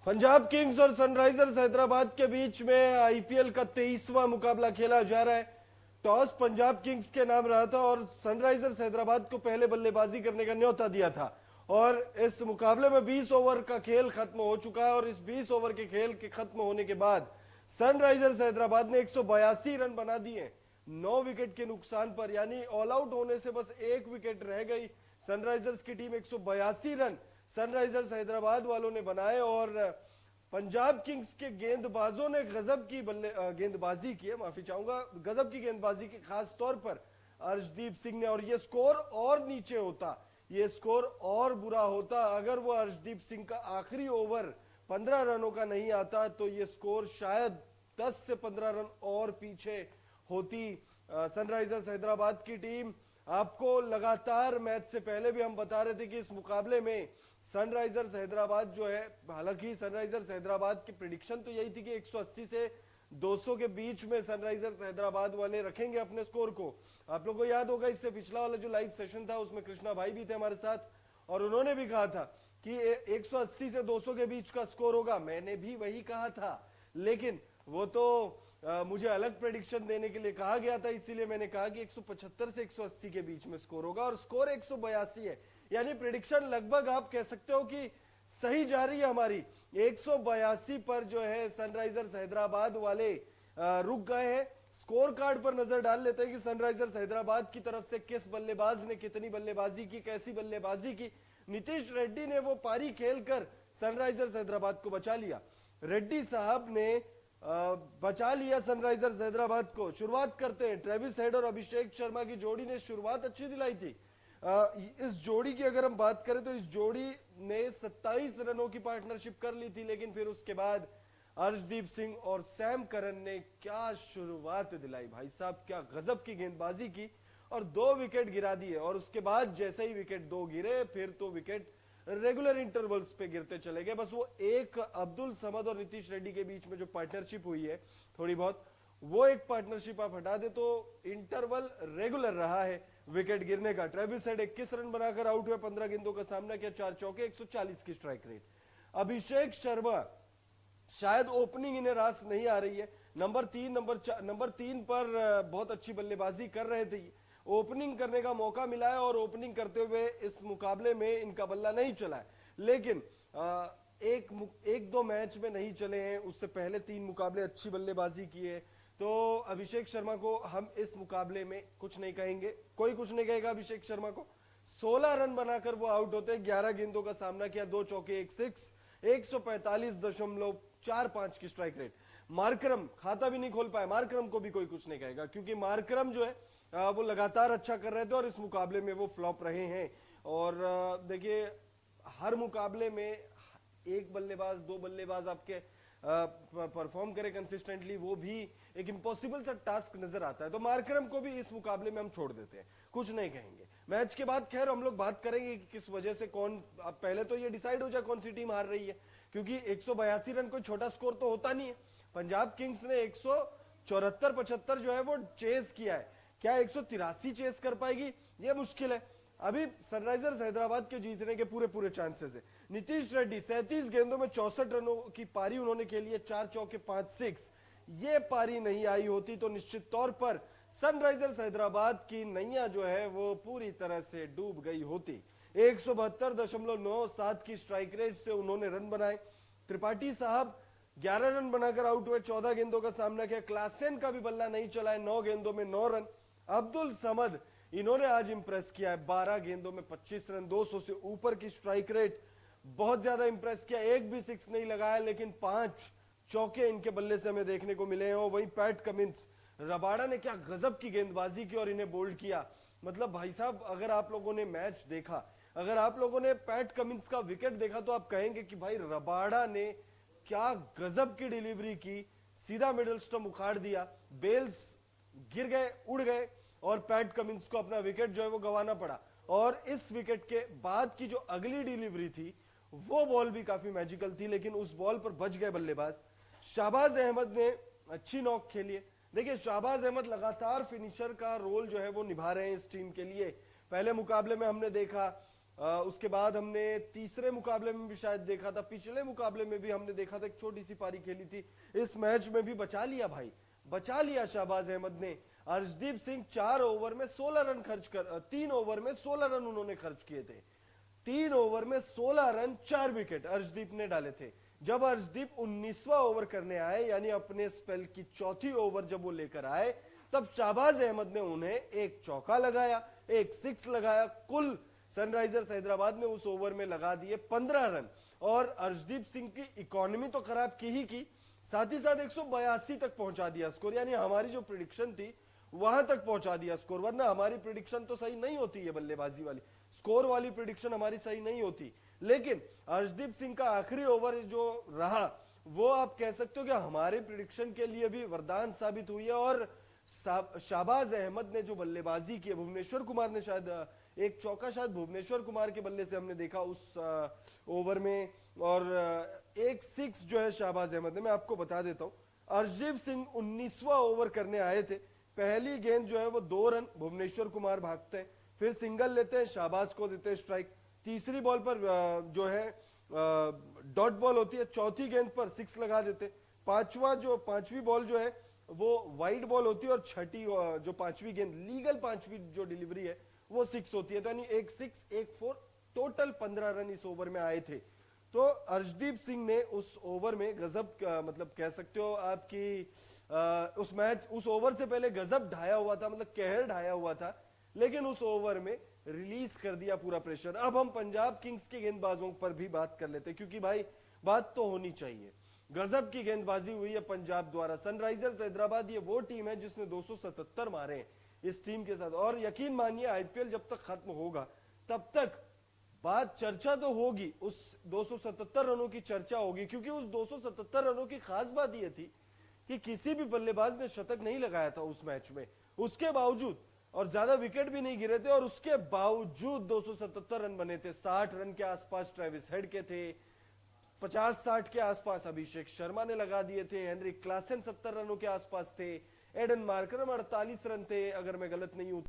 Punjab Kings और Sunrisers Hyderabad के बीच में आईपीएल का 23वां मुकाबला खेला जा रहा है। टॉस पंजाब किंग्स के नाम रहा था और सनराइजर्स हैदराबाद को पहले बल्लेबाजी करने का न्योता दिया था। और इस मुकाबले में 20 ओवर का खेल खत्म हो चुका है और इस 20 ओवर के खेल के खत्म होने के बाद सनराइजर्स हैदराबाद ने 182 रन बना दिए 9 विकेट के नुकसान पर, यानी ऑल आउट होने से बस एक विकेट रह गई। सनराइजर्स की टीम 182 रन सनराइजर्स हैदराबाद वालों ने बनाए और पंजाब किंग्स के गेंदबाजों ने गजब की गेंदबाजी की है, माफी चाहूंगा, गजब की गेंदबाजी की, खास तौर पर अर्शदीप सिंह ने। और ये स्कोर और नीचे होता, ये स्कोर और बुरा होता अगर वो अर्शदीप सिंह का आखिरी ओवर 15 रनों का नहीं आता तो ये स्कोर शायद 10 से 15 रन और पीछे होती। सनराइजर्स हैदराबाद की टीम, आपको लगातार मैच से पहले भी हम बता रहे थे कि इस मुकाबले में सनराइजर्स हैदराबाद जो है, हालांकि सनराइजर्स हैदराबाद की प्रिडिक्शन तो यही थी कि 180 से 200 के बीच में सनराइजर्स हैदराबाद वाले रखेंगे अपने स्कोर को। आप लोगों को याद होगा इससे पिछला वाला जो लाइव सेशन था उसमें कृष्णा भाई भी थे हमारे साथ और उन्होंने भी कहा था कि 180 से 200 के बीच का स्कोर होगा। मैंने भी वही कहा था, लेकिन वो तो मुझे अलग प्रेडिक्शन देने के लिए कहा गया था, इसीलिए मैंने कहा कि 175 से 180 के बीच में स्कोर होगा और स्कोर 182 है, यानी प्रेडिक्शन लगभग आप कह सकते हो कि सही जा रही है हमारी। 182 पर जो है सनराइजर्स हैदराबाद वाले रुक गए हैं। स्कोर कार्ड पर नजर डाल लेते हैं कि सनराइजर्स हैदराबाद की तरफ से किस बल्लेबाज ने कितनी बल्लेबाजी की, कैसी बल्लेबाजी की। नीतीश रेड्डी ने वो पारी खेलकर सनराइजर्स हैदराबाद को बचा लिया। रेड्डी साहब ने बचा लिया सनराइजर्स हैदराबाद को। शुरुआत करते हैं, ट्रेविस हेड और अभिषेक शर्मा की जोड़ी ने शुरुआत अच्छी दिलाई थी। इस जोड़ी की अगर हम बात करें तो इस जोड़ी ने 27 रनों की पार्टनरशिप कर ली थी, लेकिन फिर उसके बाद अर्शदीप सिंह और सैम करन ने क्या शुरुआत दिलाई भाई साहब, क्या गजब की गेंदबाजी की और 2 विकेट गिरा दिए। और उसके बाद जैसे ही विकेट 2 गिरे फिर तो विकेट रेगुलर इंटरवल्स पे गिरते चले गए। बस वो एक अब्दुल समद और नीतीश रेड्डी के बीच में जो पार्टनरशिप हुई है थोड़ी बहुत, वो एक पार्टनरशिप आप हटा दे तो इंटरवल रेगुलर रहा है विकेट गिरने का। ट्रेविस हेड 21 रन बनाकर आउट हुए, 15 गेंदों का सामना किया, 4 चौके, 140 की स्ट्राइक रेट। अभिषेक शर्मा शायद ओपनिंग इन्हें रास नहीं आ रही है, नंबर 3 पर बहुत अच्छी बल्लेबाजी कर रहे थे, ओपनिंग करने का मौका मिला है और ओपनिंग करते हुए इस मुकाबले में इनका बल्ला नहीं चला है। लेकिन एक दो मैच में नहीं चले हैं, उससे पहले 3 मुकाबले अच्छी बल्लेबाजी की है। तो अभिषेक शर्मा को हम इस मुकाबले में कुछ नहीं कहेंगे, कोई कुछ नहीं कहेगा अभिषेक शर्मा को। 16 रन बनाकर वो आउट होते हैं, 11 गेंदों का सामना किया, 2 चौके, 1 सिक्स, 145.45 की स्ट्राइक रेट। मार्करम खाता भी नहीं खोल पाए, मार्करम को भी कोई कुछ नहीं कहेगा क्योंकि मार्करम जो है वो लगातार अच्छा कर रहे थे और इस मुकाबले में वो फ्लॉप रहे हैं। और देखिए हर मुकाबले में एक बल्लेबाज 2 बल्लेबाज आपके परफॉर्म करे कंसिस्टेंटली, वो भी एक इम्पॉसिबल सा टास्क नजर आता है। तो मार्करम को भी इस मुकाबले में हम छोड़ देते हैं, कुछ नहीं कहेंगे। मैच के बाद खैर हम लोग बात करेंगे कि किस वजह से कौन, अब पहले तो ये डिसाइड हो जाए कौन सी टीम हार रही है, क्योंकि 182 रन कोई छोटा स्कोर तो होता नहीं है। पंजाब किंग्स ने 174-75 जो है वो चेस किया है, क्या 183 चेस कर पाएगी, ये मुश्किल है। अभी सनराइजर्स हैदराबाद के जीतने के पूरे चांसेस है। नीतीश रेड्डी 37 गेंदों में 64 रनों की पारी उन्होंने खेली है, 4 चौके, 5 सिक्स। ये पारी नहीं आई होती तो निश्चित तौर पर सनराइजर्स हैदराबाद की नैया जो है वो पूरी तरह से डूब गई होती। 172.97 की स्ट्राइक रेट से उन्होंने रन बनाए। त्रिपाठी साहब 11 रन बनाकर आउट हुए, 14 गेंदों का सामना किया। क्लासेन का भी बल्ला नहीं चला है, 9 गेंदों में 9 रन। अब्दुल समद इन्होंने आज इंप्रेस किया है, 12 गेंदों में 25 रन, 200 से ऊपर की स्ट्राइक रेट, बहुत ज्यादा इंप्रेस किया। एक भी सिक्स नहीं लगाया, लेकिन 5 चौके इनके बल्ले से हमें देखने को मिले हैं। और वहीं पैट कमिंस, रबाड़ा ने क्या गजब की गेंदबाजी की और इन्हें बोल्ड किया। मतलब भाई साहब अगर आप लोगों ने मैच देखा, अगर आप लोगों ने पैट कमिंस का विकेट देखा तो आप कहेंगे कि भाई रबाड़ा ने क्या गजब की डिलीवरी की, सीधा मिडल स्टंप उखाड़ दिया, बेल्स गिर गए, उड़ गए और पैट कमिंस को अपना विकेट जो है वो गंवाना पड़ा। और इस विकेट के बाद की जो अगली डिलीवरी थी वो बॉल भी काफी मैजिकल थी, लेकिन उस बॉल पर बच गए बल्लेबाज। शाहबाज अहमद ने अच्छी नॉक खेली है। देखिए शाहबाज अहमद लगातार फिनिशर का रोल जो है वो निभा रहे हैं इस टीम के लिए। पहले मुकाबले में हमने देखा उसके बाद हमने तीसरे मुकाबले में भी शायद देखा था, पिछले मुकाबले में भी हमने देखा था, एक छोटी सी पारी खेली थी। इस मैच में भी बचा लिया भाई, बचा लिया शहबाज अहमद ने। अर्शदीप सिंह 4 ओवर में 16 रन खर्च कर 3 ओवर में 16 रन उन्होंने खर्च किए थे। 3 ओवर में 16 रन, 4 विकेट अर्शदीप ने डाले थे। जब अर्शदीप 19वां ओवर करने आए, यानी अपने स्पेल की चौथी ओवर जब वो लेकर आए, तब शहबाज अहमद ने उन्हें एक चौका लगाया, एक सिक्स लगाया। कुल सनराइजर्स हैदराबाद ने उस ओवर में लगा दिए 15 रन। और अर्शदीप सिंह की इकोनॉमी तो खराब की ही की, साथ ही साथ 182 तक पहुंचा दिया स्कोर, यानी हमारी जो प्रिडिक्शन थी वहां तक पहुंचा दिया स्कोर। वरना हमारी प्रिडिक्शन तो सही नहीं होती है, बल्लेबाजी वाली स्कोर वाली प्रिडिक्शन हमारी सही नहीं होती। लेकिन अर्शदीप सिंह का आखिरी ओवर जो रहा, वो आप कह सकते हो कि हमारे प्रिडिक्शन के लिए भी वरदान साबित हुई है। और शहबाज अहमद ने जो बल्लेबाजी की है, भुवनेश्वर कुमार ने शायद एक चौका शायद भुवनेश्वर कुमार के बल्ले से हमने देखा उस ओवर में, और एक सिक्स जो है शहबाज अहमद ने। मैं आपको बता देता हूं, अर्शदीप सिंह 19वां ओवर करने आए थे। पहली गेंद जो है वो 2 रन, भुवनेश्वर कुमार भागते हैं, फिर सिंगल लेते हैं, शहबाज को देते हैं स्ट्राइक। तीसरी बॉल पर जो है डॉट बॉल होती है, चौथी गेंद पर 6 लगा देते। पांचवी बॉल जो है वो वाइड बॉल होती है, और छठी जो पांचवी गेंद, लीगल पांचवी जो डिलीवरी है वो 6 होती है। तो यानी एक 6 एक 4, टोटल 15 रन इस ओवर में आए थे। तो अर्शदीप सिंह ने उस ओवर में गजब मतलब कह सकते हो आपकी उस ओवर से पहले गजब ढाया हुआ था, मतलब कहर ढाया हुआ था। लेकिन उस ओवर में रिलीज कर दिया पूरा प्रेशर। अब हम पंजाब किंग्स के गेंदबाजों पर भी बात कर लेते हैं, क्योंकि भाई बात तो होनी चाहिए। गजब की गेंदबाजी हुई है पंजाब द्वारा। सनराइजर्स हैदराबाद ये वो टीम है जिसने 277 मारे हैं इस टीम के साथ। और यकीन मानिए आईपीएल जब तक खत्म होगा तब तक बात चर्चा तो होगी, उस 277 रनों की चर्चा होगी, क्योंकि उस 277 रनों की खास बात यह थी कि किसी भी बल्लेबाज ने शतक नहीं लगाया था उस मैच में, उसके बावजूद, और ज्यादा विकेट भी नहीं गिरे थे, और उसके बावजूद 277 रन बने थे। 60 रन के आसपास ट्रेविस हेड के थे, 50-60 के आसपास अभिषेक शर्मा ने लगा दिए थे, हेनरी क्लासन 70 रनों के आसपास थे, एडन मार्करम 48 रन थे अगर मैं गलत नहीं हूं